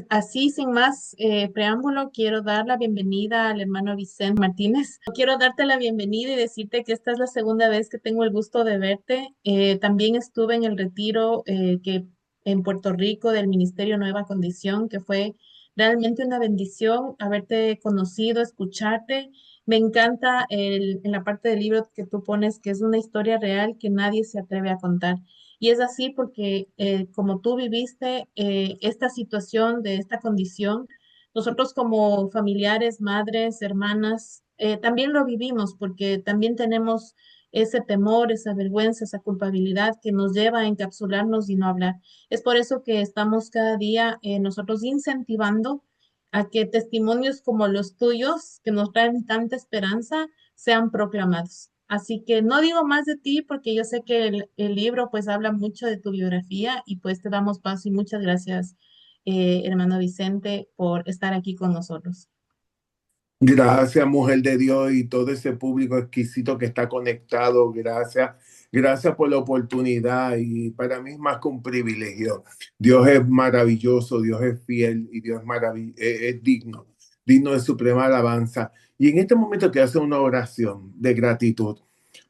Así, sin más preámbulo, quiero dar la bienvenida al hermano Vicente Martínez. Quiero darte la bienvenida y decirte que esta es la segunda vez que tengo el gusto de verte. También estuve en el retiro que en Puerto Rico del Ministerio Nueva Condición, que fue realmente una bendición haberte conocido, escucharte. Me encanta en la parte del libro que tú pones que es una historia real que nadie se atreve a contar. Y es así porque como tú viviste esta situación de esta condición, nosotros como familiares, madres, hermanas, también lo vivimos porque también tenemos ese temor, esa vergüenza, esa culpabilidad que nos lleva a encapsularnos y no hablar. Es por eso que estamos cada día nosotros incentivando a que testimonios como los tuyos, que nos traen tanta esperanza, sean proclamados. Así que no digo más de ti porque yo sé que el libro pues habla mucho de tu biografía y pues te damos paso y muchas gracias, hermano Vicente, por estar aquí con nosotros. Gracias, mujer de Dios, y todo ese público exquisito que está conectado. Gracias, gracias por la oportunidad. Y para mí es más que un privilegio. Dios es maravilloso, Dios es fiel y Dios es digno, digno de suprema alabanza. Y en este momento quiero hacer una oración de gratitud,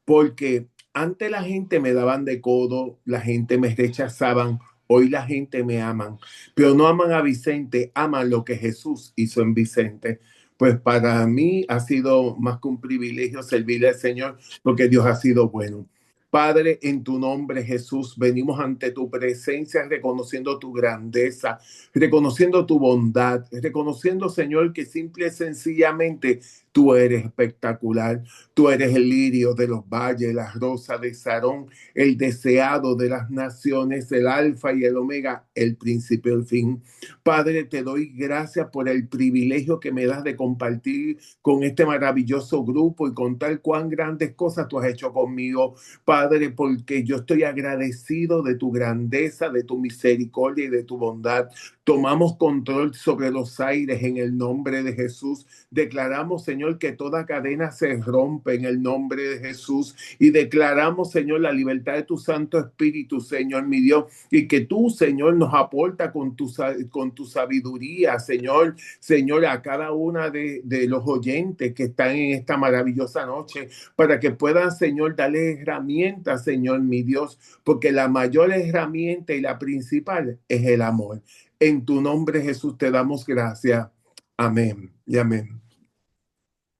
porque antes la gente me daban de codo, la gente me rechazaban. Hoy la gente me aman, pero no aman a Vicente, aman lo que Jesús hizo en Vicente. Pues para mí ha sido más que un privilegio servirle al Señor porque Dios ha sido bueno. Padre, en tu nombre, Jesús, venimos ante tu presencia reconociendo tu grandeza, reconociendo tu bondad, reconociendo, Señor, que simple y sencillamente tú eres espectacular. Tú eres el lirio de los valles, la rosa de Sarón, el deseado de las naciones, el alfa y el omega, el principio y el fin. Padre, te doy gracias por el privilegio que me das de compartir con este maravilloso grupo y contar cuán grandes cosas tú has hecho conmigo, Padre, porque yo estoy agradecido de tu grandeza, de tu misericordia y de tu bondad. Tomamos control sobre los aires en el nombre de Jesús. Declaramos, Señor, que toda cadena se rompe en el nombre de Jesús y declaramos, Señor, la libertad de tu Santo Espíritu, Señor, mi Dios, y que tú, Señor, nos aporta con tu sabiduría, Señor, Señor, a cada una de los oyentes que están en esta maravillosa noche, para que puedan, Señor, darle herramientas, Señor, mi Dios, porque la mayor herramienta y la principal es el amor. En tu nombre, Jesús, te damos gracias. Amén y amén.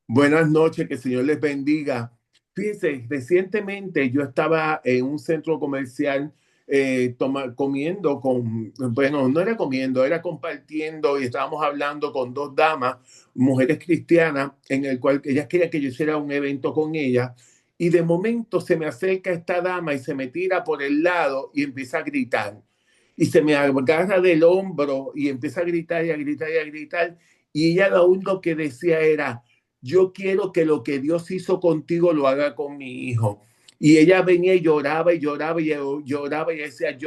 Buenas noches, que el Señor les bendiga. Fíjense, recientemente yo estaba en un centro comercial comiendo con, bueno, no era comiendo, era compartiendo y estábamos hablando con dos damas, mujeres cristianas, en el cual ellas querían que yo hiciera un evento con ellas. Y de momento se me acerca esta dama y se me tira por el lado y empieza a gritar. Y se me agarra del hombro y empieza a gritar y a gritar y a gritar. Y ella lo único que decía era, yo quiero que lo que Dios hizo contigo lo haga con mi hijo. Y ella venía y lloraba y lloraba y lloraba y decía,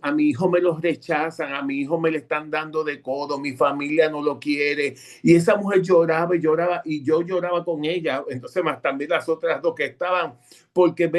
a mi hijo me lo rechazan, a mi hijo me le están dando de codo, mi familia no lo quiere. Y esa mujer lloraba y lloraba y yo lloraba con ella. Entonces más también las otras dos que estaban, porque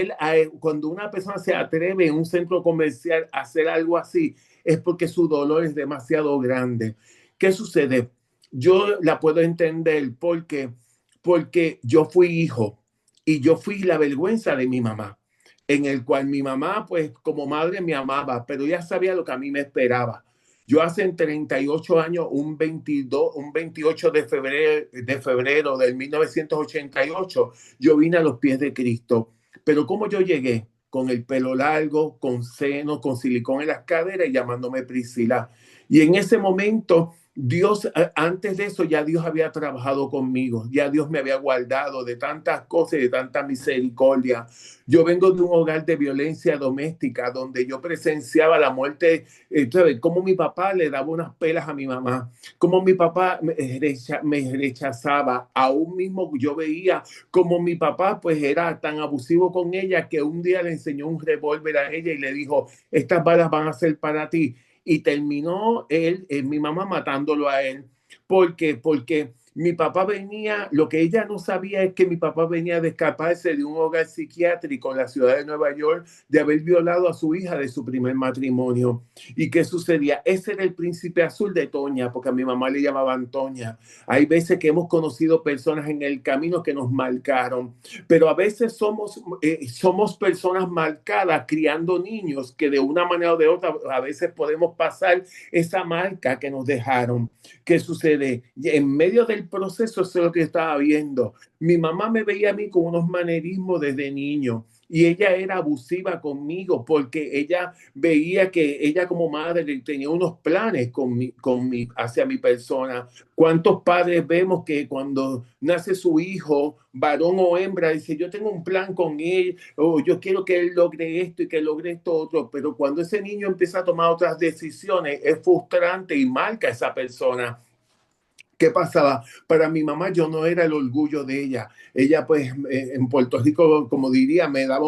cuando una persona se atreve en un centro comercial a hacer algo así, es porque su dolor es demasiado grande. ¿Qué sucede? Yo la puedo entender porque yo fui hijo y yo fui la vergüenza de mi mamá, en el cual mi mamá, pues como madre me amaba, pero ya sabía lo que a mí me esperaba. Yo hace 38 años, un 28 de febrero del 1988, yo vine a los pies de Cristo. Pero ¿cómo yo llegué? Con el pelo largo, con seno, con silicón en las caderas y llamándome Priscila. Y en ese momento Dios, antes de eso, ya Dios había trabajado conmigo, ya Dios me había guardado de tantas cosas y de tanta misericordia. Yo vengo de un hogar de violencia doméstica donde yo presenciaba la muerte, ¿sabes? Cómo mi papá le daba unas pelas a mi mamá, cómo mi papá me rechazaba, aún mismo yo veía cómo mi papá pues era tan abusivo con ella que un día le enseñó un revólver a ella y le dijo, estas balas van a ser para ti y terminó mi mamá matándolo a él. ¿Por qué? Porque Mi papá venía, lo que ella no sabía es que mi papá venía de escaparse de un hogar psiquiátrico en la ciudad de Nueva York, de haber violado a su hija de su primer matrimonio. ¿Y qué sucedía? Ese era el príncipe azul de Toña, porque a mi mamá le llamaban Toña. Hay veces que hemos conocido personas en el camino que nos marcaron, pero a veces somos personas marcadas criando niños que de una manera o de otra a veces podemos pasar esa marca que nos dejaron. ¿Qué sucede? Y en medio del proceso, eso es lo que estaba viendo. Mi mamá me veía a mí con unos manerismos desde niño y ella era abusiva conmigo porque ella veía que ella como madre tenía unos planes hacia mi persona. ¿Cuántos padres vemos que cuando nace su hijo, varón o hembra, dice, yo tengo un plan con él, o yo quiero que él logre esto y que logre esto otro, pero cuando ese niño empieza a tomar otras decisiones, es frustrante y marca a esa persona. ¿Qué pasaba? Para mi mamá yo no era el orgullo de ella. Ella pues en Puerto Rico, como diría, me daba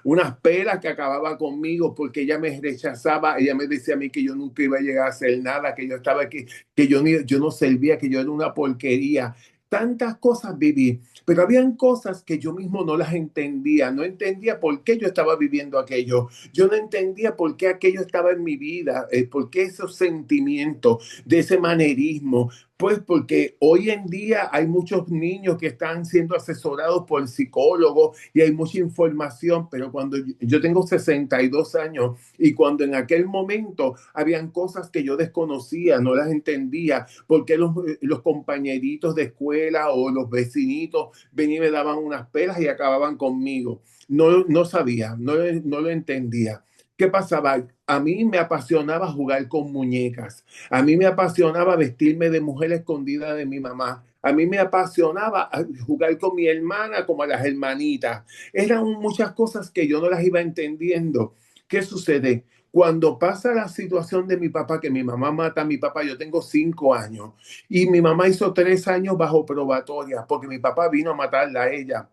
unas pelas que acababa conmigo porque ella me rechazaba. Ella me decía a mí que yo nunca iba a llegar a hacer nada, que yo estaba aquí, que yo no servía, que yo era una porquería. Tantas cosas viví, pero habían cosas que yo mismo no las entendía. No entendía por qué yo estaba viviendo aquello. Yo no entendía por qué aquello estaba en mi vida, por qué esos sentimientos de ese manerismo. Pues porque hoy en día hay muchos niños que están siendo asesorados por psicólogos y hay mucha información, pero cuando yo tengo 62 años y cuando en aquel momento habían cosas que yo desconocía, no las entendía, porque los compañeritos de escuela o los vecinitos venían y me daban unas pelas y acababan conmigo. No sabía, no lo entendía. ¿Qué pasaba? A mí me apasionaba jugar con muñecas. A mí me apasionaba vestirme de mujer escondida de mi mamá. A mí me apasionaba jugar con mi hermana como a las hermanitas. Eran muchas cosas que yo no las iba entendiendo. ¿Qué sucede? Cuando pasa la situación de mi papá, que mi mamá mata a mi papá, yo tengo 5 años y mi mamá hizo 3 años bajo probatoria porque mi papá vino a matarla a ella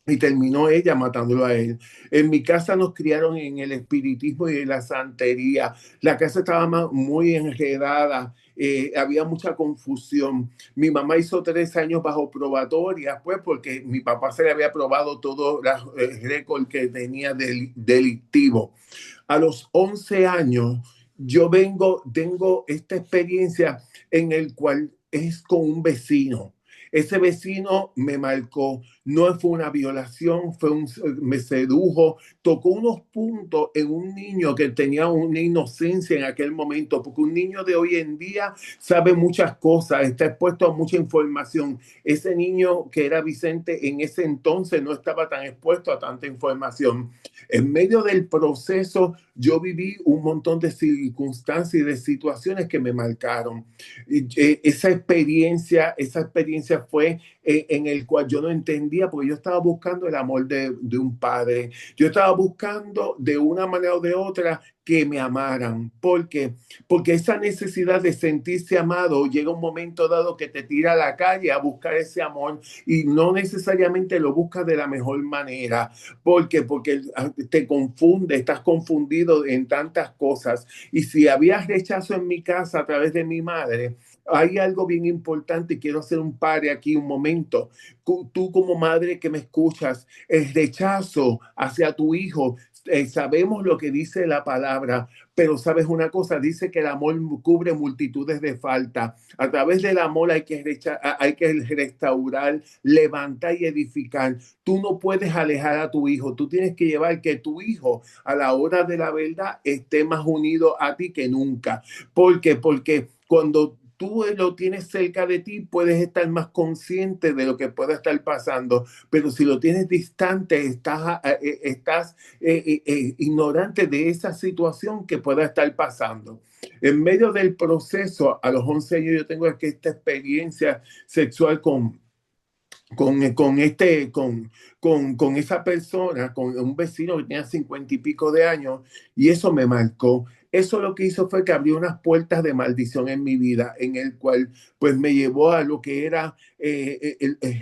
y terminó ella matándolo a él. En mi casa nos criaron en el espiritismo y en la santería. La casa estaba muy enredada, había mucha confusión. Mi mamá hizo 3 años bajo probatoria, pues porque mi papá se le había probado todo el récord que tenía delictivo. A los 11 años, tengo esta experiencia en el cual es con un vecino. Ese vecino me marcó, no fue una violación, me sedujo, tocó unos puntos en un niño que tenía una inocencia en aquel momento, porque un niño de hoy en día sabe muchas cosas, está expuesto a mucha información. Ese niño que era Vicente en ese entonces no estaba tan expuesto a tanta información. En medio del proceso, yo viví un montón de circunstancias y de situaciones que me marcaron. Esa experiencia fue en el cual yo no entendía, porque yo estaba buscando el amor de un padre. Yo estaba buscando de una manera o de otra que me amaran. ¿Por qué? Porque esa necesidad de sentirse amado llega un momento dado que te tira a la calle a buscar ese amor y no necesariamente lo buscas de la mejor manera. ¿Por qué? Porque te confunde, estás confundido en tantas cosas. Y si había rechazo en mi casa a través de mi madre, hay algo bien importante y quiero hacer un pare aquí un momento. Tú como madre que me escuchas, el rechazo hacia tu hijo, sabemos lo que dice la palabra, pero sabes una cosa, dice que el amor cubre multitudes de faltas. A través del amor hay que restaurar, levantar y edificar. Tú no puedes alejar a tu hijo, tú tienes que llevar que tu hijo a la hora de la verdad esté más unido a ti que nunca. ¿Por qué? Porque cuando tú lo tienes cerca de ti, puedes estar más consciente de lo que pueda estar pasando, pero si lo tienes distante, estás ignorante de esa situación que pueda estar pasando. En medio del proceso, a los 11 años yo tengo esta experiencia sexual con esa persona, con un vecino que tenía 50 y pico de años, y eso me marcó. eso lo que hizo fue que abrió unas puertas de maldición en mi vida, en el cual pues me llevó a lo que era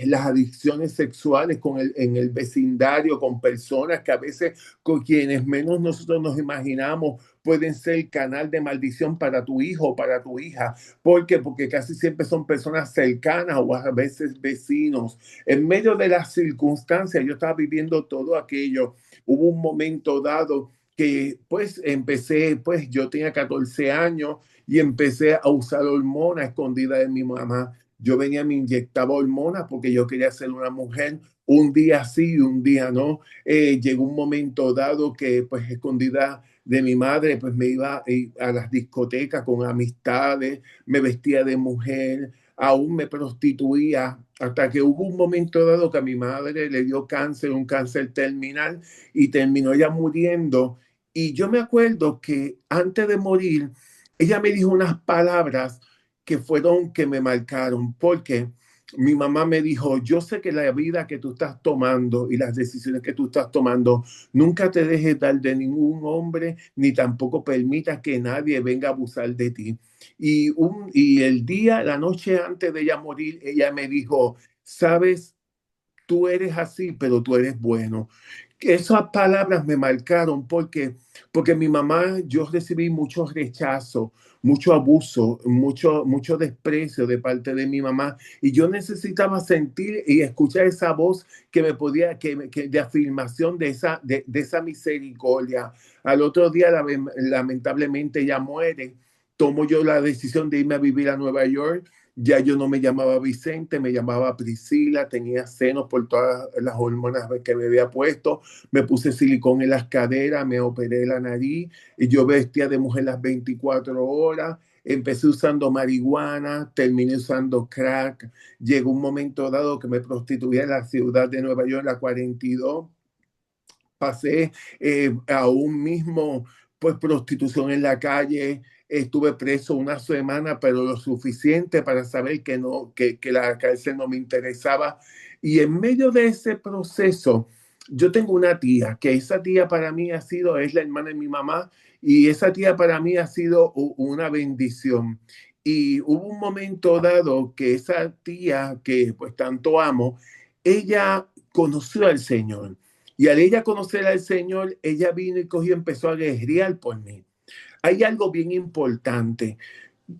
las adicciones sexuales en el vecindario, con personas que a veces con quienes menos nosotros nos imaginamos pueden ser el canal de maldición para tu hijo o para tu hija. ¿Por qué? Porque casi siempre son personas cercanas o a veces vecinos. En medio de las circunstancias, yo estaba viviendo todo aquello. Hubo un momento dado que pues empecé, pues yo tenía 14 años y empecé a usar hormonas escondidas de mi mamá. Yo venía, me inyectaba hormonas porque yo quería ser una mujer, un día sí y un día no. Llegó un momento dado que pues escondida de mi madre, pues me iba a las discotecas con amistades, me vestía de mujer, aún me prostituía, hasta que hubo un momento dado que a mi madre le dio cáncer, un cáncer terminal, y terminó ya muriendo. Y yo me acuerdo que antes de morir, ella me dijo unas palabras que fueron que me marcaron, porque mi mamá me dijo, yo sé que la vida que tú estás tomando y las decisiones que tú estás tomando, nunca te dejes dar de ningún hombre, ni tampoco permitas que nadie venga a abusar de ti. Y el día, la noche antes de ella morir, ella me dijo, sabes, tú eres así, pero tú eres bueno. Esas palabras me marcaron porque mi mamá, yo recibí mucho rechazo, mucho abuso, mucho desprecio de parte de mi mamá, y yo necesitaba sentir y escuchar esa voz que me podía, de afirmación de esa misericordia. Al otro día, lamentablemente, ella muere. Tomo yo la decisión de irme a vivir a Nueva York. Ya yo no me llamaba Vicente, me llamaba Priscila, tenía senos por todas las hormonas que me había puesto, me puse silicón en las caderas, me operé la nariz, y yo vestía de mujer las 24 horas, empecé usando marihuana, terminé usando crack, llegó un momento dado que me prostituía en la ciudad de Nueva York, la 42, pasé aún mismo pues prostitución en la calle, estuve preso una semana, pero lo suficiente para saber que no, que la cárcel no me interesaba. Y en medio de ese proceso, yo tengo una tía, que esa tía para mí ha sido, es la hermana de mi mamá, y esa tía para mí ha sido una bendición. Y hubo un momento dado que esa tía, que pues tanto amo, ella conoció al Señor. Y al ella conocer al Señor, ella vino y cogió y empezó a guerrear por mí. Hay algo bien importante.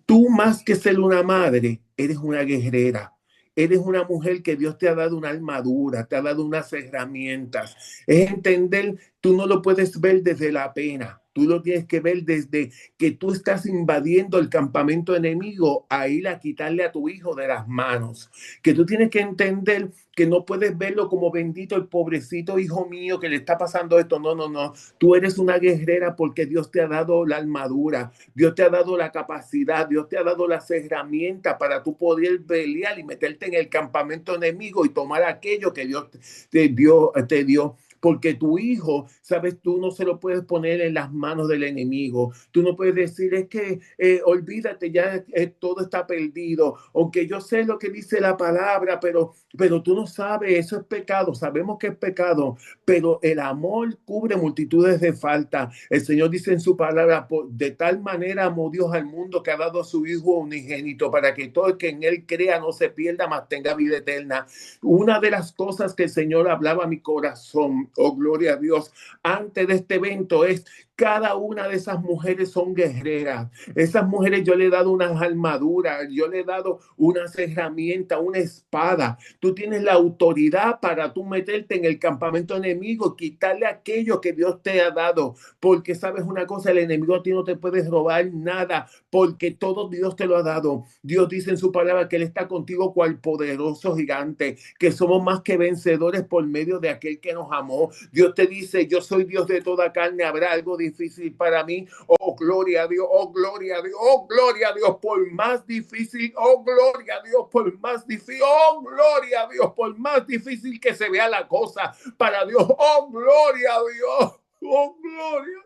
Tú más que ser una madre, eres una guerrera. Eres una mujer que Dios te ha dado una armadura, te ha dado unas herramientas. Es entender, tú no lo puedes ver desde la pena. Tú lo tienes que ver desde que tú estás invadiendo el campamento enemigo a ir a quitarle a tu hijo de las manos. Que tú tienes que entender que no puedes verlo como bendito el pobrecito hijo mío que le está pasando esto. No, no, no. Tú eres una guerrera porque Dios te ha dado la armadura. Dios te ha dado la capacidad, Dios te ha dado las herramientas para tú poder pelear y meterte en el campamento enemigo y tomar aquello que Dios te dio. Porque tu hijo, sabes, tú no se lo puedes poner en las manos del enemigo. Tú no puedes decir, es que olvídate, ya todo está perdido. Aunque yo sé lo que dice la palabra, pero tú no sabes, eso es pecado. Sabemos que es pecado, pero el amor cubre multitudes de faltas. El Señor dice en su palabra, de tal manera amó Dios al mundo que ha dado a su Hijo unigénito para que todo el que en él crea no se pierda, mas tenga vida eterna. Una de las cosas que el Señor hablaba a mi corazón, oh gloria a Dios, antes de este evento es cada una de esas mujeres son guerreras. Esas mujeres yo le he dado unas armaduras, yo le he dado unas herramientas, una espada. Tú tienes la autoridad para tú meterte en el campamento enemigo, quitarle aquello que Dios te ha dado. Porque sabes una cosa, el enemigo a ti no te puede robar nada, porque todo Dios te lo ha dado. Dios dice en su palabra que Él está contigo cual poderoso gigante, que somos más que vencedores por medio de aquel que nos amó. Dios te dice, yo soy Dios de toda carne, habrá algo difícil para mí. Oh, gloria a Dios, oh, gloria a Dios, oh, gloria a Dios, por más difícil, oh, gloria a Dios, por más difícil, oh, gloria a Dios, por más difícil que se vea la cosa para Dios, oh, gloria a Dios, oh, gloria.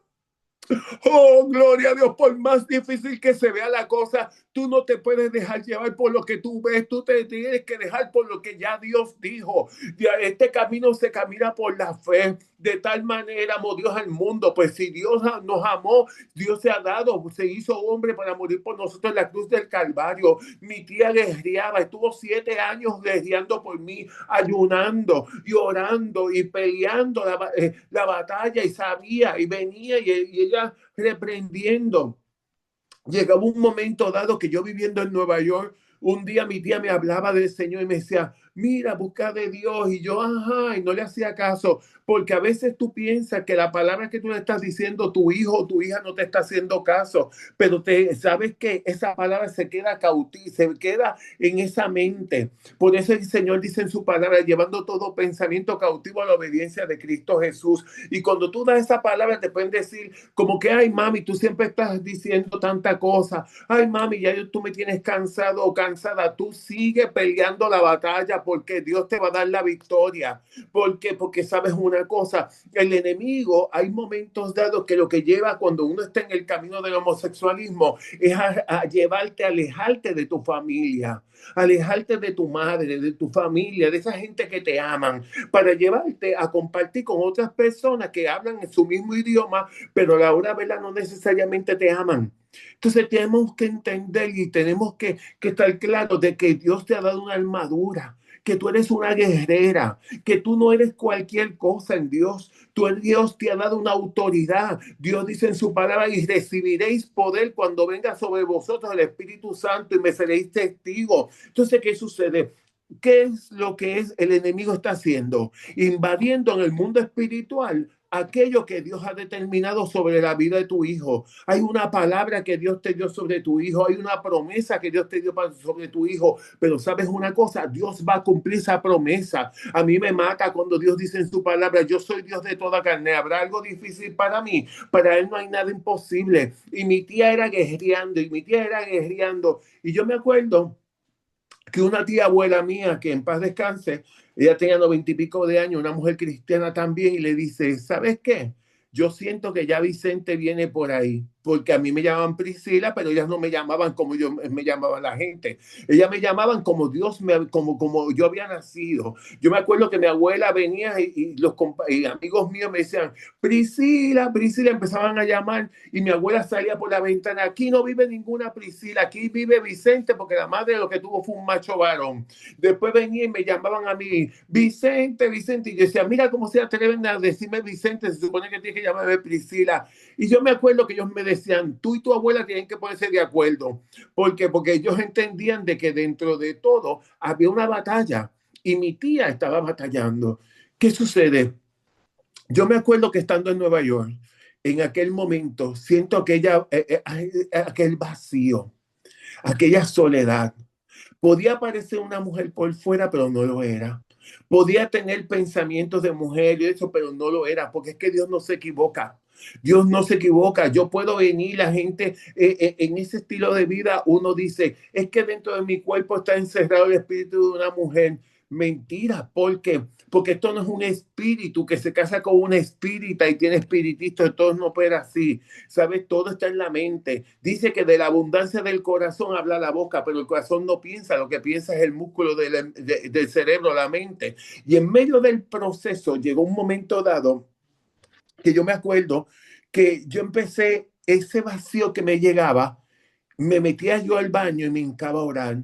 Oh, gloria a Dios, por más difícil que se vea la cosa, tú no te puedes dejar llevar por lo que tú ves, tú te tienes que dejar por lo que ya Dios dijo. Este camino se camina por la fe. De tal manera amó Dios al mundo, pues si Dios nos amó, Dios se ha dado, se hizo hombre para morir por nosotros en la cruz del Calvario. Mi tía guerreaba, estuvo 7 años guerreando por mí, ayunando y orando y peleando la batalla, y sabía y venía y ella reprendiendo. Llegaba un momento dado que yo viviendo en Nueva York, un día mi tía me hablaba del Señor y me decía, mira, busca de Dios. Y yo, ajá, y no le hacía caso, porque a veces tú piensas que la palabra que tú le estás diciendo, tu hijo o tu hija no te está haciendo caso, pero sabes que esa palabra se queda cautiva, se queda en esa mente. Por eso el Señor dice en su palabra, llevando todo pensamiento cautivo a la obediencia de Cristo Jesús. Y cuando tú das esa palabra, te pueden decir como que, ay, mami, tú siempre estás diciendo tanta cosa. Ay, mami, ya tú me tienes cansado o cansada. Tú sigue peleando la batalla porque Dios te va a dar la victoria. ¿Por qué? Porque sabes una cosa, el enemigo, hay momentos dados que lo que lleva cuando uno está en el camino del homosexualismo es a llevarte, a alejarte de tu familia, alejarte de tu madre, de tu familia, de esa gente que te aman, para llevarte a compartir con otras personas que hablan en su mismo idioma, pero a la hora de verdad no necesariamente te aman. Entonces tenemos que entender y tenemos que estar claros de que Dios te ha dado una armadura, que tú eres una guerrera, que tú no eres cualquier cosa en Dios. Dios te ha dado una autoridad. Dios dice en su palabra, y recibiréis poder cuando venga sobre vosotros el Espíritu Santo y me seréis testigos. Entonces, ¿qué sucede? ¿Qué es lo que el enemigo está haciendo? Invadiendo en el mundo espiritual aquello que Dios ha determinado sobre la vida de tu hijo. Hay una palabra que Dios te dio sobre tu hijo, hay una promesa que Dios te dio sobre tu hijo, pero sabes una cosa, Dios va a cumplir esa promesa. A mí me mata cuando Dios dice en su palabra, yo soy Dios de toda carne, ¿habrá algo difícil para mí? Para Él no hay nada imposible. Y mi tía era guerreando, y yo me acuerdo que una tía abuela mía, que en paz descanse, ella tenía 90 y pico de años, una mujer cristiana también, y le dice, ¿sabes qué? Yo siento que ya Vicente viene por ahí, porque a mí me llamaban Priscila, pero ellas no me llamaban como yo me llamaba la gente. Ellas me llamaban como como yo había nacido. Yo me acuerdo que mi abuela venía y amigos míos me decían, Priscila, Priscila, empezaban a llamar, y mi abuela salía por la ventana, aquí no vive ninguna Priscila, aquí vive Vicente, porque la madre lo que tuvo fue un macho varón. Después venía y me llamaban a mí, Vicente, Vicente, y yo decía, mira cómo se atreven a decirme Vicente, se supone que tiene que llamarme Priscila. Y yo me acuerdo que ellos me decían, tú y tu abuela tienen que ponerse de acuerdo. ¿Por qué? Porque ellos entendían de que dentro de todo había una batalla y mi tía estaba batallando. ¿Qué sucede? Yo me acuerdo que estando en Nueva York, en aquel momento, siento aquel vacío, aquella soledad. Podía parecer una mujer por fuera, pero no lo era. Podía tener pensamientos de mujer y eso, pero no lo era, porque es que Dios no se equivoca. Dios no se equivoca. Yo puedo venir, la gente en ese estilo de vida, uno dice, es que dentro de mi cuerpo está encerrado el espíritu de una mujer. Mentira, ¿por qué? Porque esto no es un espíritu que se casa con una espírita y tiene espiritista, todo no puede así. ¿Sabes? Todo está en la mente. Dice que de la abundancia del corazón habla la boca, pero el corazón no piensa, lo que piensa es el músculo del cerebro, la mente. Y en medio del proceso llegó un momento dado que yo me acuerdo que yo empecé ese vacío que me llegaba, me metía yo al baño y me hincaba a orar.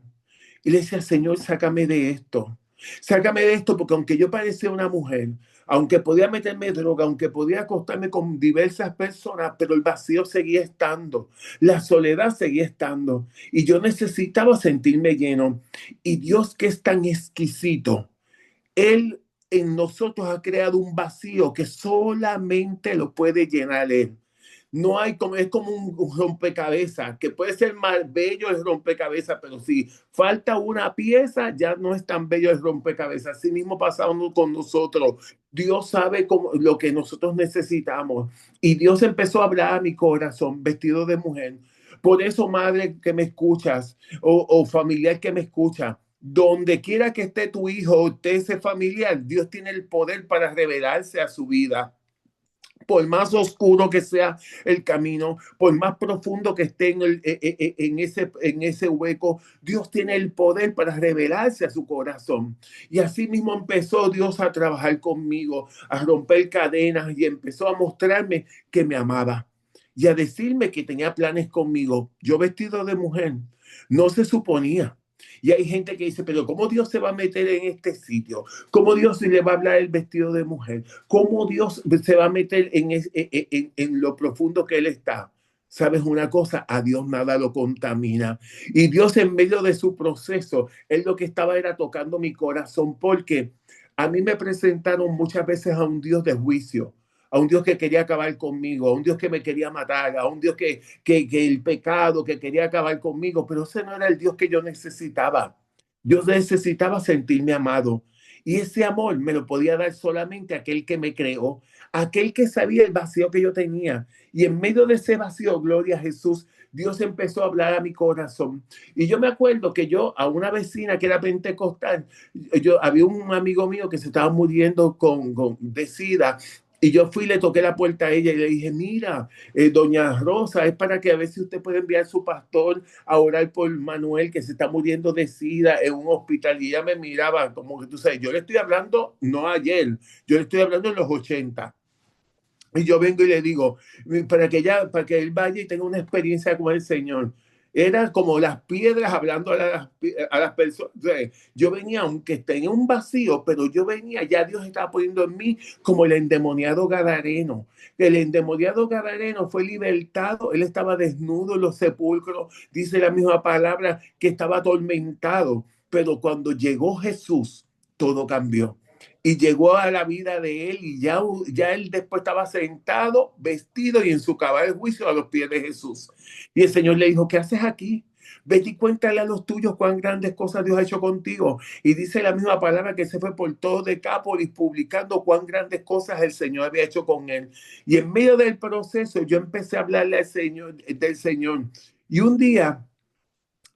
Y le decía, Señor, sácame de esto, porque aunque yo parecía una mujer, aunque podía meterme droga, aunque podía acostarme con diversas personas, pero el vacío seguía estando, la soledad seguía estando, y yo necesitaba sentirme lleno. Y Dios, que es tan exquisito, Él en nosotros ha creado un vacío que solamente lo puede llenar Él. No hay como, es como un rompecabezas, que puede ser más bello el rompecabezas, pero si falta una pieza, ya no es tan bello el rompecabezas. Así mismo pasamos con nosotros. Dios sabe lo que nosotros necesitamos. Y Dios empezó a hablar a mi corazón vestido de mujer. Por eso, madre que me escuchas, o familiar que me escucha, donde quiera que esté tu hijo o esté ese familiar, Dios tiene el poder para revelarse a su vida. Por más oscuro que sea el camino, por más profundo que esté en ese hueco, Dios tiene el poder para revelarse a su corazón. Y así mismo empezó Dios a trabajar conmigo, a romper cadenas y empezó a mostrarme que me amaba y a decirme que tenía planes conmigo. Yo vestido de mujer, no se suponía. Y hay gente que dice, pero ¿cómo Dios se va a meter en este sitio? ¿Cómo Dios le va a hablar el vestido de mujer? ¿Cómo Dios se va a meter en lo profundo que Él está? ¿Sabes una cosa? A Dios nada lo contamina. Y Dios en medio de su proceso, Él lo que estaba era tocando mi corazón porque a mí me presentaron muchas veces a un Dios de juicio, a un Dios que quería acabar conmigo, a un Dios que me quería matar, a un Dios que el pecado, que quería acabar conmigo, pero ese no era el Dios que yo necesitaba. Yo necesitaba sentirme amado. Y ese amor me lo podía dar solamente aquel que me creó, aquel que sabía el vacío que yo tenía. Y en medio de ese vacío, gloria a Jesús, Dios empezó a hablar a mi corazón. Y yo me acuerdo que yo a una vecina que era pentecostal, había un amigo mío que se estaba muriendo de SIDA. Y yo fui y le toqué la puerta a ella y le dije, mira, doña Rosa, es para que a ver si usted puede enviar a su pastor a orar por Manuel, que se está muriendo de SIDA en un hospital. Y ella me miraba como que tú sabes, yo le estoy hablando no ayer, yo le estoy hablando en los 80. Y yo vengo y le digo, para que él vaya y tenga una experiencia con el Señor. Era como las piedras hablando a las personas. O sea, yo venía, aunque tenía un vacío, pero yo venía, ya Dios estaba poniendo en mí como el endemoniado Gadareno. El endemoniado Gadareno fue libertado, él estaba desnudo en los sepulcros, dice la misma palabra, que estaba atormentado. Pero cuando llegó Jesús, todo cambió y llegó a la vida de él y ya él después estaba sentado, vestido y en su cabal juicio a los pies de Jesús. Y el Señor le dijo, ¿qué haces aquí? Vete y cuéntale a los tuyos cuán grandes cosas Dios ha hecho contigo. Y dice la misma palabra que se fue por todo Decápolis publicando cuán grandes cosas el Señor había hecho con él. Y en medio del proceso yo empecé a hablarle al Señor, del Señor. Y un día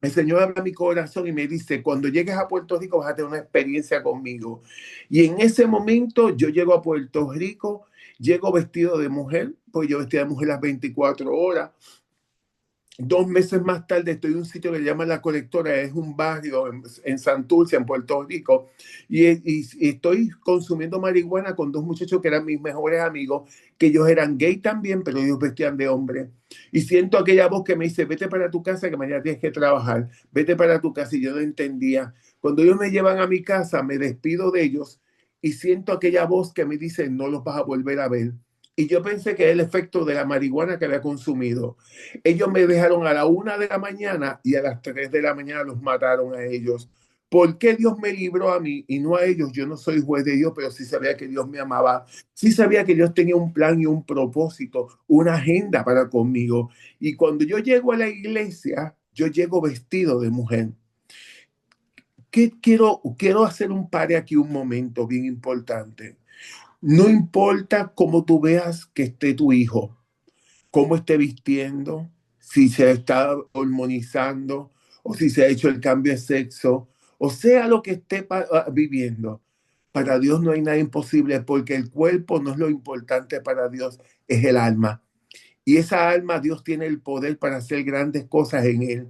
el Señor habla a mi corazón y me dice, cuando llegues a Puerto Rico vas a tener una experiencia conmigo. Y en ese momento yo llego a Puerto Rico, llego vestido de mujer, pues yo vestía de mujer las 24 horas. 2 meses más tarde estoy en un sitio que se llama La Colectora, es un barrio en Santurce, en Puerto Rico, y estoy consumiendo marihuana con 2 muchachos que eran mis mejores amigos, que ellos eran gay también, pero ellos vestían de hombre. Y siento aquella voz que me dice, vete para tu casa que mañana tienes que trabajar, vete para tu casa, y yo no entendía. Cuando ellos me llevan a mi casa, me despido de ellos y siento aquella voz que me dice, no los vas a volver a ver. Y yo pensé que era el efecto de la marihuana que había consumido. Ellos me dejaron a la 1 de la mañana y a las 3 de la mañana los mataron a ellos. ¿Por qué Dios me libró a mí y no a ellos? Yo no soy juez de Dios, pero sí sabía que Dios me amaba. Sí sabía que Dios tenía un plan y un propósito, una agenda para conmigo. Y cuando yo llego a la iglesia, yo llego vestido de mujer. Quiero hacer un pare aquí un momento bien importante. No importa cómo tú veas que esté tu hijo, cómo esté vistiendo, si se está hormonizando o si se ha hecho el cambio de sexo, o sea lo que esté viviendo. Para Dios no hay nada imposible porque el cuerpo no es lo importante para Dios, es el alma. Y esa alma, Dios tiene el poder para hacer grandes cosas en él.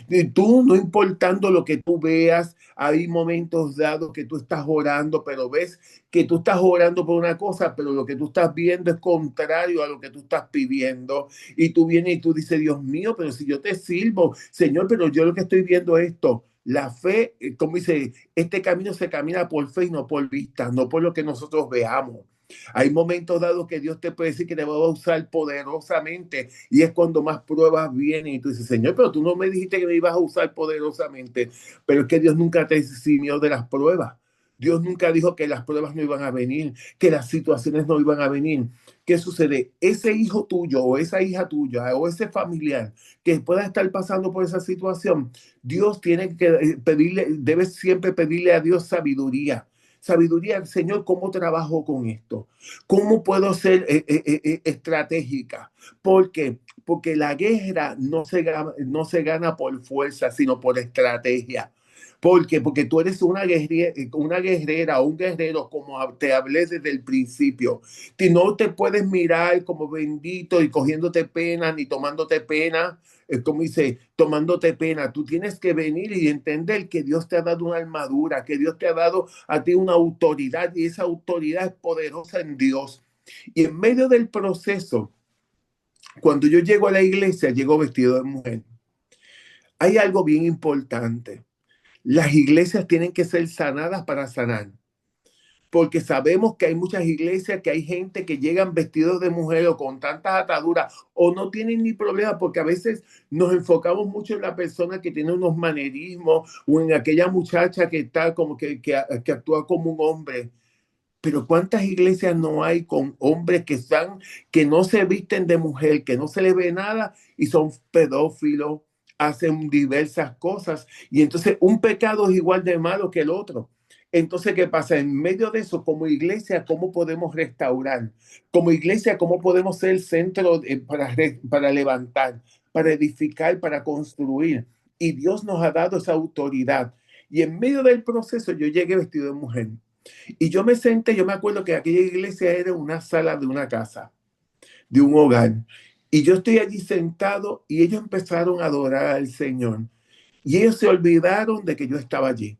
Y tú, no importando lo que tú veas, hay momentos dados que tú estás orando, pero ves que tú estás orando por una cosa, pero lo que tú estás viendo es contrario a lo que tú estás pidiendo. Y tú vienes y tú dices, Dios mío, pero si yo te sirvo, Señor, pero yo lo que estoy viendo es esto. La fe, como dice, este camino se camina por fe y no por vista, no por lo que nosotros veamos. Hay momentos dados que Dios te puede decir que te va a usar poderosamente y es cuando más pruebas vienen y tú dices, Señor, pero tú no me dijiste que me ibas a usar poderosamente, pero es que Dios nunca te eximió de las pruebas. Dios nunca dijo que las pruebas no iban a venir, que las situaciones no iban a venir. ¿Qué sucede? Ese hijo tuyo o esa hija tuya o ese familiar que pueda estar pasando por esa situación, Dios tiene que pedirle, debe siempre pedirle a Dios sabiduría. Sabiduría, Señor, ¿cómo trabajo con esto? ¿Cómo puedo ser estratégica? ¿Por qué? Porque la guerra no se gana por fuerza, sino por estrategia. ¿Por qué? Porque tú eres una guerrera o un guerrero, como te hablé desde el principio. Si no te puedes mirar como bendito y cogiéndote pena ni tomándote pena, como dice, tomándote pena. Tú tienes que venir y entender que Dios te ha dado una armadura, que Dios te ha dado a ti una autoridad y esa autoridad es poderosa en Dios. Y en medio del proceso, cuando yo llego a la iglesia, llego vestido de mujer. Hay algo bien importante. Las iglesias tienen que ser sanadas para sanar, porque sabemos que hay muchas iglesias que hay gente que llegan vestidos de mujer o con tantas ataduras o no tienen ni problema, porque a veces nos enfocamos mucho en la persona que tiene unos manerismos o en aquella muchacha que está como que actúa como un hombre. Pero ¿cuántas iglesias no hay con hombres que no se visten de mujer, que no se les ve nada y son pedófilos, hacen diversas cosas y entonces un pecado es igual de malo que el otro? Entonces, ¿qué pasa? En medio de eso, como iglesia, ¿cómo podemos restaurar? Como iglesia, ¿cómo podemos ser el centro para levantar, para edificar, para construir? Y Dios nos ha dado esa autoridad. Y en medio del proceso yo llegué vestido de mujer. Y yo me senté, yo me acuerdo que aquella iglesia era una sala de una casa, de un hogar. Y yo estoy allí sentado y ellos empezaron a adorar al Señor. Y ellos se olvidaron de que yo estaba allí.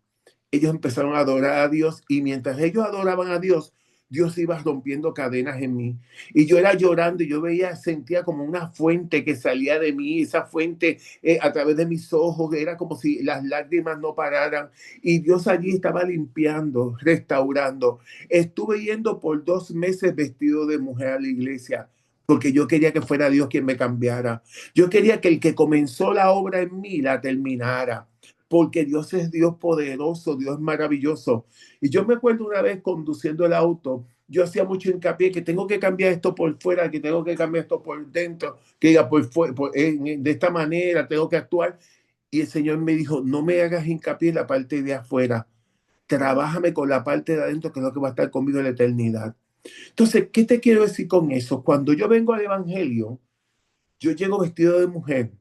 Ellos empezaron a adorar a Dios y mientras ellos adoraban a Dios, Dios iba rompiendo cadenas en mí. Y yo era llorando y yo veía, sentía como una fuente que salía de mí, esa fuente a través de mis ojos, era como si las lágrimas no pararan. Y Dios allí estaba limpiando, restaurando. Estuve yendo por 2 meses vestido de mujer a la iglesia, porque yo quería que fuera Dios quien me cambiara. Yo quería que el que comenzó la obra en mí la terminara, porque Dios es Dios poderoso, Dios maravilloso. Y yo me acuerdo una vez conduciendo el auto, yo hacía mucho hincapié que tengo que cambiar esto por fuera, que tengo que cambiar esto por dentro, que diga de esta manera tengo que actuar. Y el Señor me dijo, no me hagas hincapié en la parte de afuera, trabájame con la parte de adentro, que es lo que va a estar conmigo en la eternidad. Entonces, ¿qué te quiero decir con eso? Cuando yo vengo al Evangelio, yo llego vestido de mujer,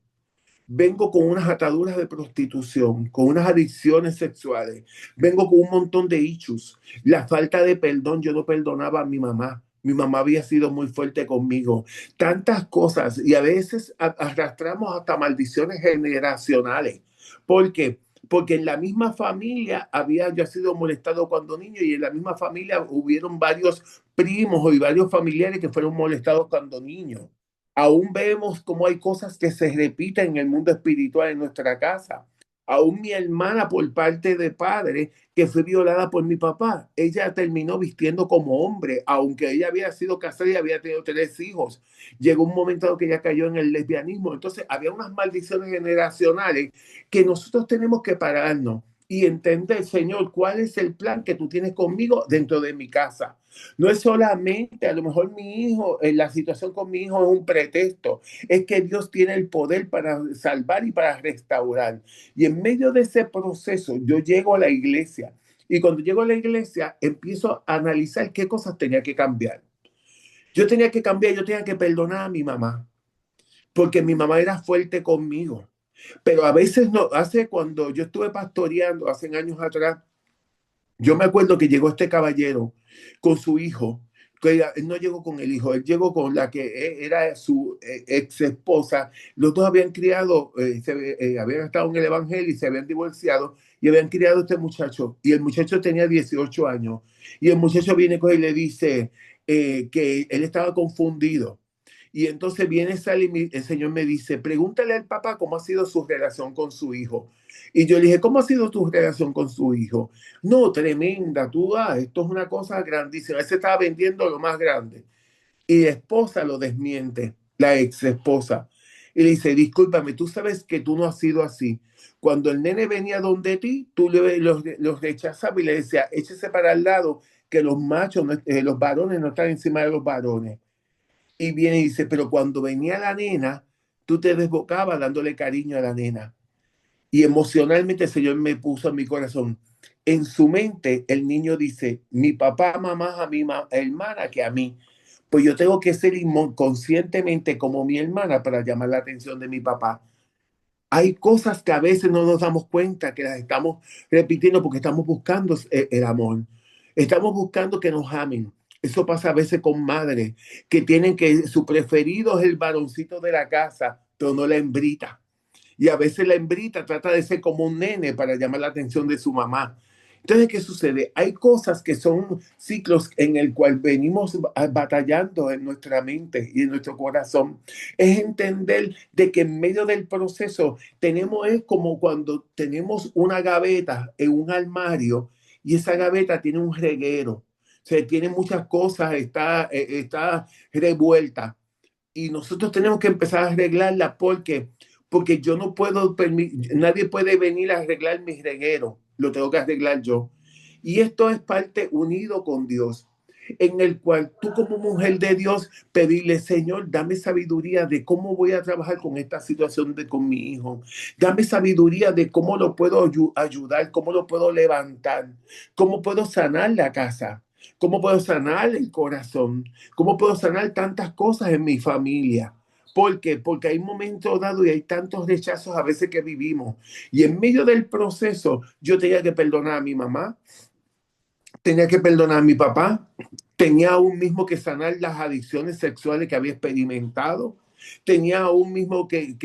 vengo con unas ataduras de prostitución, con unas adicciones sexuales, vengo con un montón de issues. La falta de perdón, yo no perdonaba a mi mamá. Mi mamá había sido muy fuerte conmigo. Tantas cosas y a veces arrastramos hasta maldiciones generacionales. ¿Por qué? Porque en la misma familia había yo sido molestado cuando niño y en la misma familia hubieron varios primos y varios familiares que fueron molestados cuando niños. Aún vemos cómo hay cosas que se repiten en el mundo espiritual en nuestra casa. Aún mi hermana por parte de padre, que fue violada por mi papá, ella terminó vistiendo como hombre, aunque ella había sido casada y había tenido 3 hijos. Llegó un momento en que ella cayó en el lesbianismo. Entonces había unas maldiciones generacionales que nosotros tenemos que pararnos y entender, Señor, cuál es el plan que tú tienes conmigo dentro de mi casa. No es solamente, a lo mejor mi hijo, la situación con mi hijo es un pretexto, es que Dios tiene el poder para salvar y para restaurar. Y en medio de ese proceso, yo llego a la iglesia y cuando llego a la iglesia empiezo a analizar qué cosas tenía que cambiar. Yo tenía que cambiar, yo tenía que perdonar a mi mamá, porque mi mamá era fuerte conmigo. Pero a veces no, hace cuando yo estuve pastoreando, hace años atrás, yo me acuerdo que llegó este caballero con su hijo, que él no llegó con el hijo, él llegó con la que era su ex esposa. Los dos habían criado, habían estado en el evangelio y se habían divorciado y habían criado a este muchacho. Y el muchacho tenía 18 años. Y el muchacho viene con él y le dice que él estaba confundido. Y entonces viene, sale y el Señor me dice, pregúntale al papá cómo ha sido su relación con su hijo. Y yo le dije, ¿cómo ha sido tu relación con su hijo? No, tremenda, esto es una cosa grandísima. Él se estaba vendiendo lo más grande. Y la esposa lo desmiente, la ex esposa. Y le dice, discúlpame, tú sabes que tú no has sido así. Cuando el nene venía donde ti, tú los rechazabas y le decías, échese para el lado, que los machos, los varones no están encima de los varones. Y viene y dice, pero cuando venía la nena, tú te desbocabas dándole cariño a la nena. Y emocionalmente el Señor me puso en mi corazón. En su mente, el niño dice, mi papá ama más a mi hermana que a mí. Pues yo tengo que ser conscientemente como mi hermana para llamar la atención de mi papá. Hay cosas que a veces no nos damos cuenta que las estamos repitiendo porque estamos buscando el amor. Estamos buscando que nos amen. Eso pasa a veces con madres que tienen que su preferido es el varoncito de la casa, pero no la hembrita. Y a veces la hembrita trata de ser como un nene para llamar la atención de su mamá. Entonces, ¿qué sucede? Hay cosas que son ciclos en el cual venimos batallando en nuestra mente y en nuestro corazón. Es entender de que en medio del proceso tenemos, es como cuando tenemos una gaveta en un armario y esa gaveta tiene un reguero. O sea, tiene muchas cosas, está revuelta y nosotros tenemos que empezar a arreglarla porque yo no puedo permitir, nadie puede venir a arreglar mi reguero, lo tengo que arreglar yo. Y esto es parte unido con Dios, en el cual tú como mujer de Dios pedirle, Señor, dame sabiduría de cómo voy a trabajar con esta situación con mi hijo. Dame sabiduría de cómo lo puedo ayudar, cómo lo puedo levantar, cómo puedo sanar la casa, cómo puedo sanar el corazón, cómo puedo sanar tantas cosas en mi familia. ¿Por qué? Porque hay momentos dados y hay tantos rechazos a veces que vivimos. Y en medio del proceso, yo tenía que perdonar a mi mamá, tenía que perdonar a mi papá, tenía aún mismo que sanar las adicciones sexuales que había experimentado, tenía aún mismo que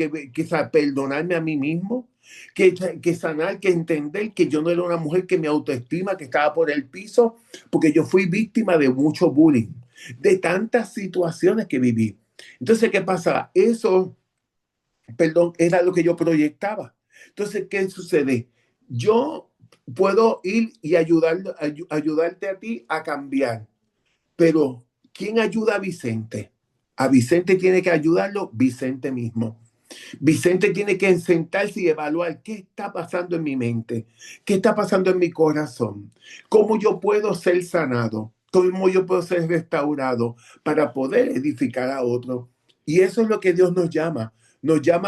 perdonarme a mí mismo, que sanar, que entender que yo no era una mujer que me autoestima, que estaba por el piso, porque yo fui víctima de mucho bullying, de tantas situaciones que viví. Entonces, ¿qué pasa? Eso, perdón, era lo que yo proyectaba. Entonces, ¿qué sucede? Yo puedo ir y ayudarte a ti a cambiar, pero ¿quién ayuda a Vicente? A Vicente tiene que ayudarlo Vicente mismo. Vicente tiene que sentarse y evaluar qué está pasando en mi mente, qué está pasando en mi corazón, cómo yo puedo ser sanado, cómo yo puedo ser restaurado para poder edificar a otro. Y eso es lo que Dios nos llama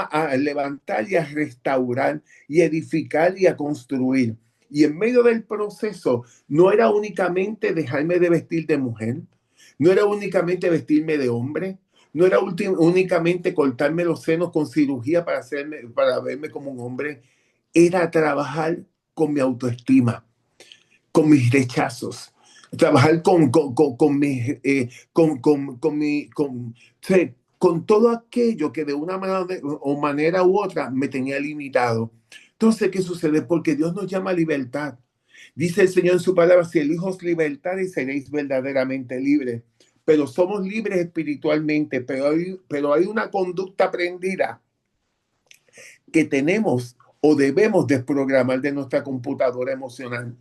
a levantar y a restaurar y edificar y a construir. Y en medio del proceso no era únicamente dejarme de vestir de mujer, no era únicamente vestirme de hombre, no era únicamente cortarme los senos con cirugía para verme como un hombre, era trabajar con mi autoestima, con mis rechazos, trabajar o sea, con todo aquello que de una manera u otra me tenía limitado. Entonces, ¿qué sucede? Porque Dios nos llama a libertad. Dice el Señor en su palabra, si el Hijo os libertare, seréis verdaderamente libres. Pero somos libres espiritualmente, pero hay una conducta aprendida que tenemos o debemos desprogramar de nuestra computadora emocional.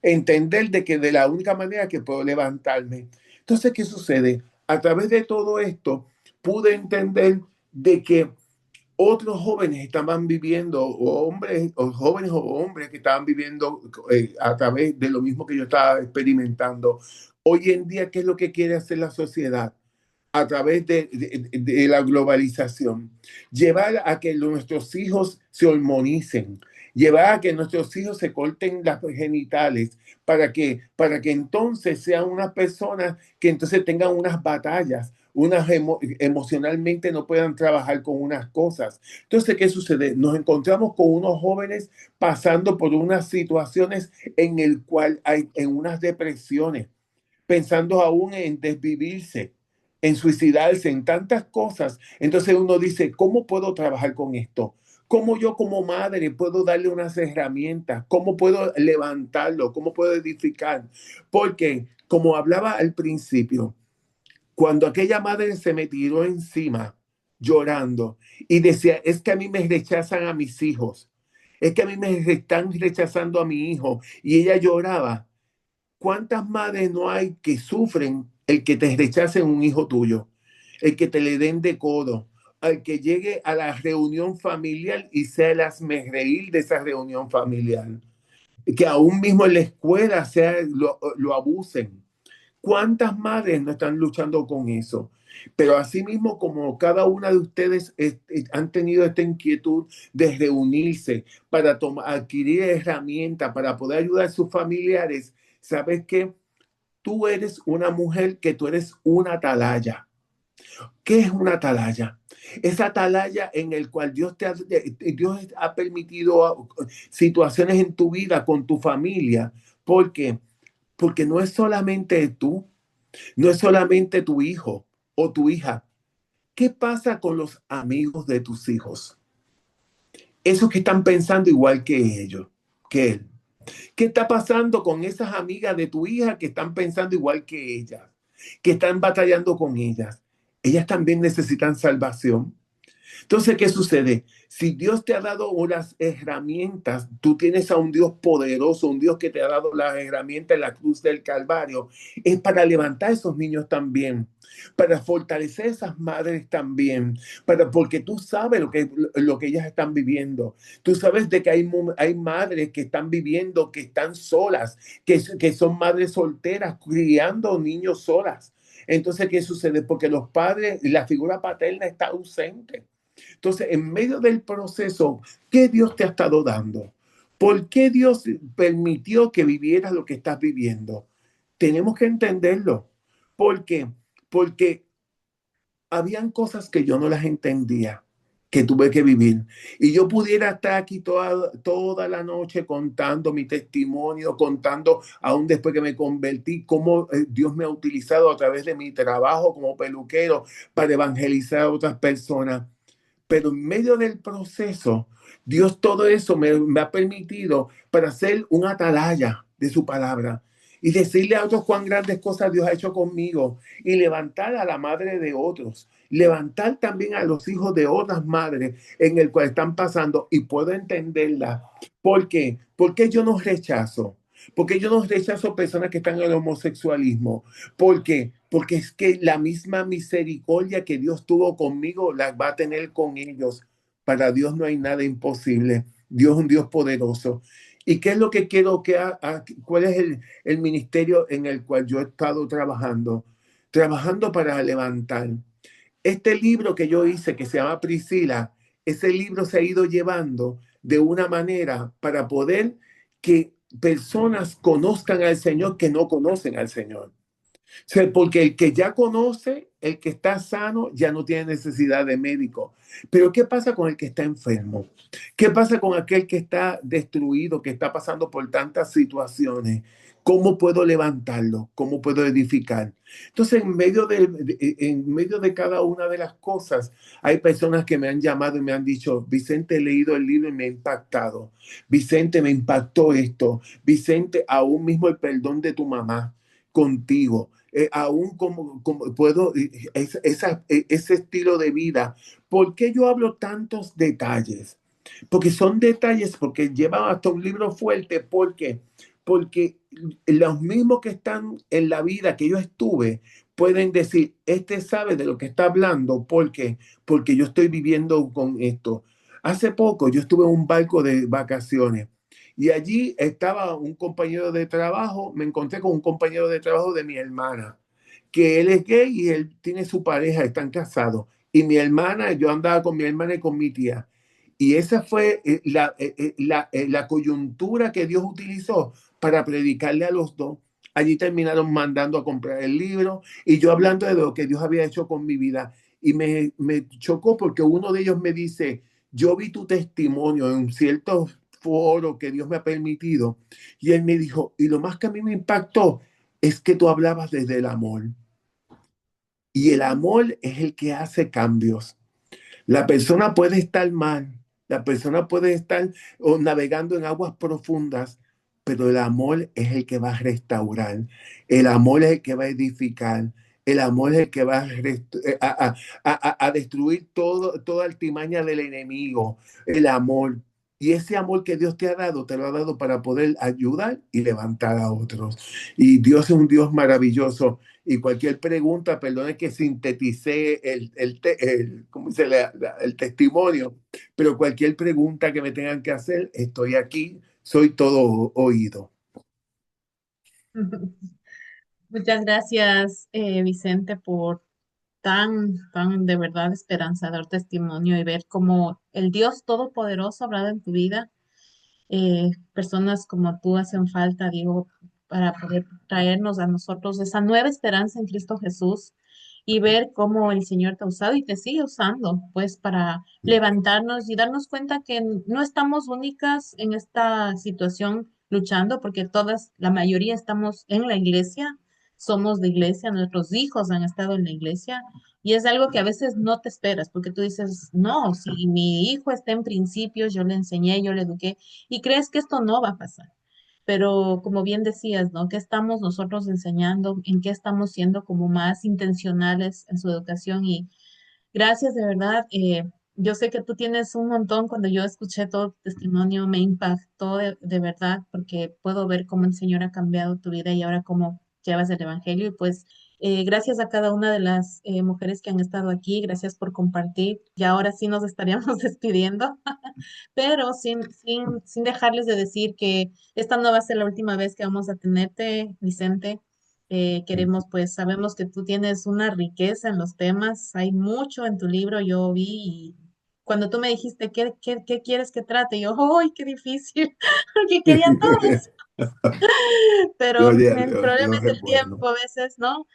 Entender de que de la única manera que puedo levantarme. Entonces, ¿qué sucede? A través de todo esto, pude entender de que otros jóvenes estaban viviendo, o hombres, o jóvenes o hombres que estaban viviendo a través de lo mismo que yo estaba experimentando. Hoy en día, ¿qué es lo que quiere hacer la sociedad? A través de la globalización, llevar a que nuestros hijos se hormonicen, llevar a que nuestros hijos se corten las genitales para que entonces sean unas personas que entonces tengan unas batallas, emocionalmente no puedan trabajar con unas cosas. Entonces, ¿qué sucede? Nos encontramos con unos jóvenes pasando por unas situaciones en el cual hay en unas depresiones, pensando aún en desvivirse, en suicidarse, en tantas cosas. Entonces uno dice, ¿cómo puedo trabajar con esto? ¿Cómo yo como madre puedo darle unas herramientas? ¿Cómo puedo levantarlo? ¿Cómo puedo edificar? Porque, como hablaba al principio, cuando aquella madre se me tiró encima llorando y decía, es que a mí me rechazan a mis hijos, es que a mí me están rechazando a mi hijo, y ella lloraba. ¿Cuántas madres no hay que sufren el que te rechacen un hijo tuyo? El que te le den de codo, al que llegue a la reunión familiar y sea el reír de esa reunión familiar. Que aún mismo en la escuela lo abusen. ¿Cuántas madres no están luchando con eso? Pero asimismo, como cada una de ustedes han tenido esta inquietud de reunirse para adquirir herramientas para poder ayudar a sus familiares, sabes que tú eres una mujer, que tú eres una atalaya. ¿Qué es una atalaya? Esa atalaya en el cual Dios ha permitido situaciones en tu vida con tu familia. ¿Por qué? Porque no es solamente tú, no es solamente tu hijo o tu hija. ¿Qué pasa con los amigos de tus hijos? Esos que están pensando igual que ellos, que él. ¿Qué está pasando con esas amigas de tu hija que están pensando igual que ellas, que están batallando con ellas? Ellas también necesitan salvación. Entonces, ¿qué sucede? Si Dios te ha dado unas herramientas, tú tienes a un Dios poderoso, un Dios que te ha dado las herramientas en la cruz del Calvario, es para levantar a esos niños también, para fortalecer a esas madres también, porque tú sabes lo que ellas están viviendo. Tú sabes de que hay madres que están viviendo, que están solas, que son madres solteras, criando niños solas. Entonces, ¿qué sucede? Porque los padres, la figura paterna está ausente. Entonces, en medio del proceso, ¿qué Dios te ha estado dando? ¿Por qué Dios permitió que vivieras lo que estás viviendo? Tenemos que entenderlo. ¿Por qué? Porque habían cosas que yo no las entendía, que tuve que vivir. Y yo pudiera estar aquí toda la noche contando mi testimonio, contando, aún después que me convertí, cómo Dios me ha utilizado a través de mi trabajo como peluquero para evangelizar a otras personas. Pero en medio del proceso, Dios todo eso me ha permitido para ser un atalaya de su palabra y decirle a otros cuán grandes cosas Dios ha hecho conmigo y levantar a la madre de otros, levantar también a los hijos de otras madres en el cual están pasando y puedo entenderla. ¿Por qué? Porque yo no rechazo. Porque yo no rechazo personas que están en el homosexualismo. ¿Por qué? Porque es que la misma misericordia que Dios tuvo conmigo la va a tener con ellos. Para Dios no hay nada imposible. Dios es un Dios poderoso. ¿Y qué es lo que quiero cuál es el ministerio en el cual yo he estado trabajando? Trabajando para levantar. Este libro que yo hice, que se llama Priscila, ese libro se ha ido llevando de una manera para poder que personas conozcan al Señor que no conocen al Señor. Sí, porque el que ya conoce, el que está sano, ya no tiene necesidad de médico. Pero ¿qué pasa con el que está enfermo? ¿Qué pasa con aquel que está destruido, que está pasando por tantas situaciones? ¿Cómo puedo levantarlo? ¿Cómo puedo edificar? Entonces, en medio de cada una de las cosas, hay personas que me han llamado y me han dicho, Vicente, he leído el libro y me ha impactado. Vicente, me impactó esto. Vicente, aún mismo el perdón de tu mamá contigo aún como puedo, ese estilo de vida. ¿Por qué yo hablo tantos detalles? Porque son detalles, porque llevan hasta un libro fuerte. ¿Por qué? Porque los mismos que están en la vida que yo estuve pueden decir, este sabe de lo que está hablando. ¿Por qué? Porque yo estoy viviendo con esto. Hace poco yo estuve en un barco de vacaciones y allí estaba un compañero de trabajo, me encontré con un compañero de trabajo de mi hermana, que él es gay y él tiene su pareja, están casados. Y mi hermana, yo andaba con mi hermana y con mi tía. Y esa fue la coyuntura que Dios utilizó para predicarle a los dos. Allí terminaron mandando a comprar el libro y yo hablando de lo que Dios había hecho con mi vida. Y me chocó porque uno de ellos me dice, yo vi tu testimonio en ciertos foro que Dios me ha permitido. Y él me dijo, y lo más que a mí me impactó es que tú hablabas desde el amor. Y el amor es el que hace cambios. La persona puede estar mal, la persona puede estar navegando en aguas profundas, pero el amor es el que va a restaurar, el amor es el que va a edificar, el amor es el que va a destruir toda artimaña del enemigo, el amor. Y ese amor que Dios te ha dado, te lo ha dado para poder ayudar y levantar a otros. Y Dios es un Dios maravilloso. Y cualquier pregunta, perdone que sinteticé ¿cómo dice? El testimonio, pero cualquier pregunta que me tengan que hacer, estoy aquí, soy todo oído. Muchas gracias, Vicente, por tan de verdad esperanzador testimonio y ver cómo el Dios Todopoderoso ha obrado en tu vida. Personas como tú hacen falta, digo, para poder traernos a nosotros esa nueva esperanza en Cristo Jesús y ver cómo el Señor te ha usado y te sigue usando, pues para levantarnos y darnos cuenta que no estamos únicas en esta situación luchando, porque todas, la mayoría estamos en la iglesia, somos de iglesia, nuestros hijos han estado en la iglesia. Y es algo que a veces no te esperas, porque tú dices, no, si mi hijo está en principios, yo le enseñé, yo le eduqué, y crees que esto no va a pasar. Pero como bien decías, ¿no? ¿Qué estamos nosotros enseñando? ¿En qué estamos siendo como más intencionales en su educación? Y gracias, de verdad. Yo sé que tú tienes un montón. Cuando yo escuché todo tu testimonio, me impactó de verdad, porque puedo ver cómo el Señor ha cambiado tu vida y ahora cómo llevas el Evangelio. Y pues gracias a cada una de las mujeres que han estado aquí. Gracias por compartir. Y ahora sí nos estaríamos despidiendo, pero sin dejarles de decir que esta no va a ser la última vez que vamos a tenerte, Vicente. Queremos, pues, sabemos que tú tienes una riqueza en los temas, hay mucho en tu libro, yo vi, y cuando tú me dijiste, ¿qué quieres que trate? Yo, ¡ay, qué difícil! Porque quería todos, pero Gloria a el Dios, problema Dios es es el bueno. tiempo a veces, ¿no?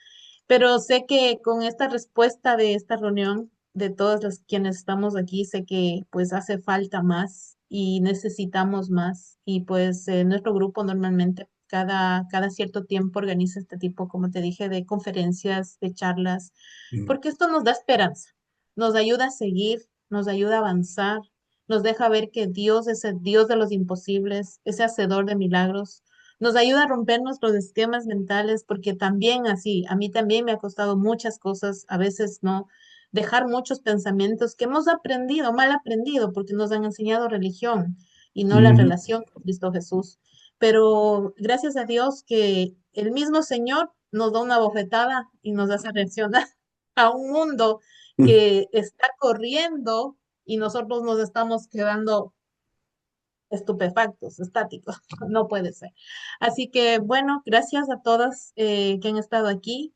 Pero sé que con esta respuesta de esta reunión, de todos los quienes estamos aquí, sé que pues hace falta más y necesitamos más. Y pues nuestro grupo normalmente cada cierto tiempo organiza este tipo, como te dije, de conferencias, de charlas, Mm, porque esto nos da esperanza, nos ayuda a seguir, nos ayuda a avanzar, nos deja ver que Dios es el Dios de los imposibles, ese hacedor de milagros, nos ayuda a romper nuestros esquemas mentales, porque también así, a mí también me ha costado muchas cosas, a veces no, dejar muchos pensamientos que hemos aprendido, mal aprendido, porque nos han enseñado religión y no la ujú, relación con Cristo Jesús. Pero gracias a Dios que el mismo Señor nos da una bofetada y nos hace reaccionar a un mundo mm. que está corriendo y nosotros nos estamos quedando estupefactos, estáticos. No puede ser. Así que, bueno, gracias a todas que han estado aquí.